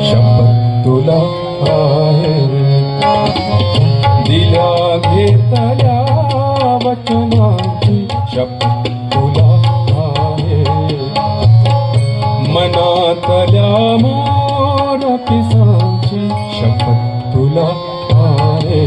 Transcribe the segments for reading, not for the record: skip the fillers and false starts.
शपथ तुला आहे दिल्या घेतल्या वचनाची शपथ तुला आहे मनातल्या मोर पिसांची शपथ तुला आहे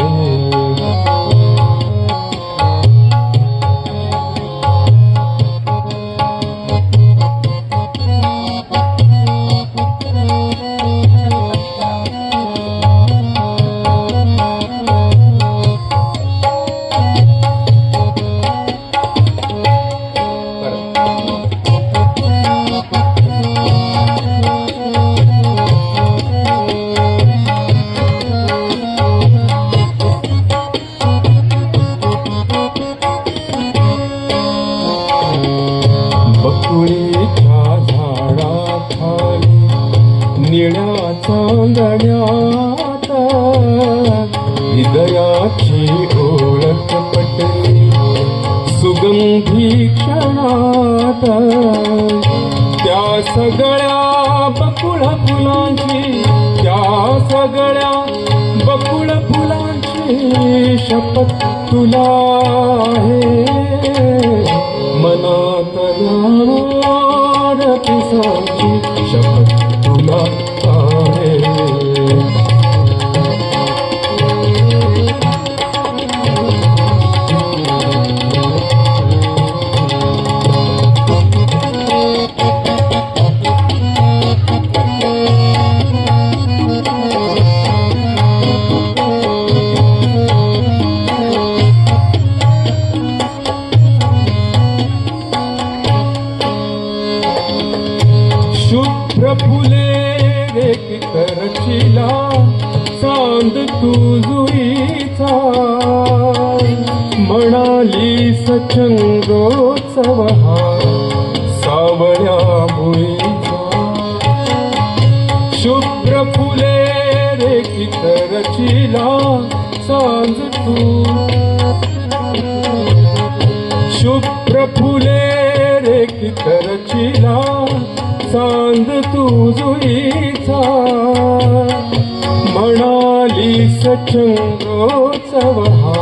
बकुळीच्या झाडाखाली निळ्या चांदण्यात हृदयाची ओळख पटली सुगंधी क्षणात त्या सगळ्या बकुळ फुलांची त्या सगळ्या बकुळ फुलांची शपथ तुला आहे मनातल्या मोर पिसांची शपथ तुला आहे शुभ्र फुले रचिला चांद तू जुईचा म्हणाली सचंद्रोत्सव हा सावळ्या भुईचा शुभ्र फुले रचिला चांद तू शुभ्र फुले रचिला चांद तू जुईचा म्हणाली सचंद्रोत्सव हा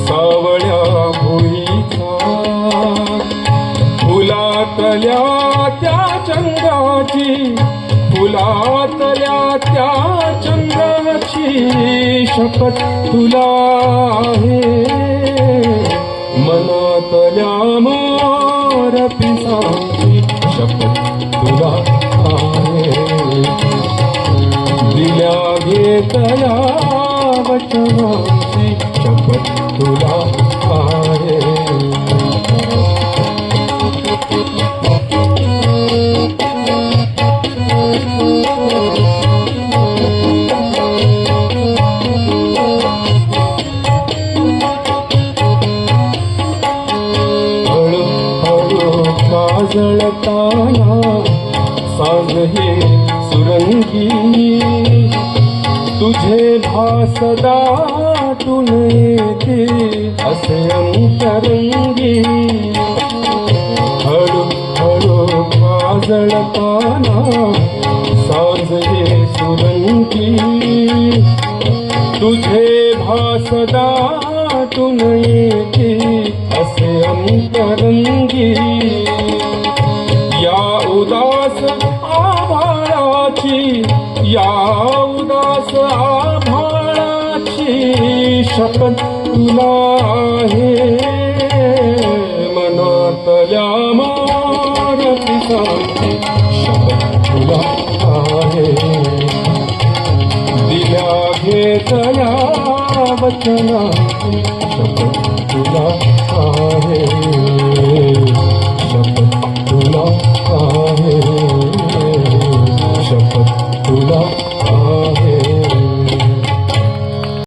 सावळ्या भुईचा फुलातल्या त्या चंद्राची फुलातल्या त्या चंद्राची शपथ तुला आहे मनातल्या मोर पिसांची शपथ तुला आहे दिल्या घेतल्या वचनाची शपथ तुला आहे जळताना सांग हे सुरंगी तुझे भास दाटून येते असे अंतरंगी हळू हळू जळताना सांग हे सुरंगी तुझे भास दाटून येते असे अंतरंगी या उदास आभाळाची या उदास आभाळाची शपथ तुला आहे मनातल्या मोर पिसांची शपथ तुला आहे दिल्या घेतल्या वचनाची शपथ तुला आहे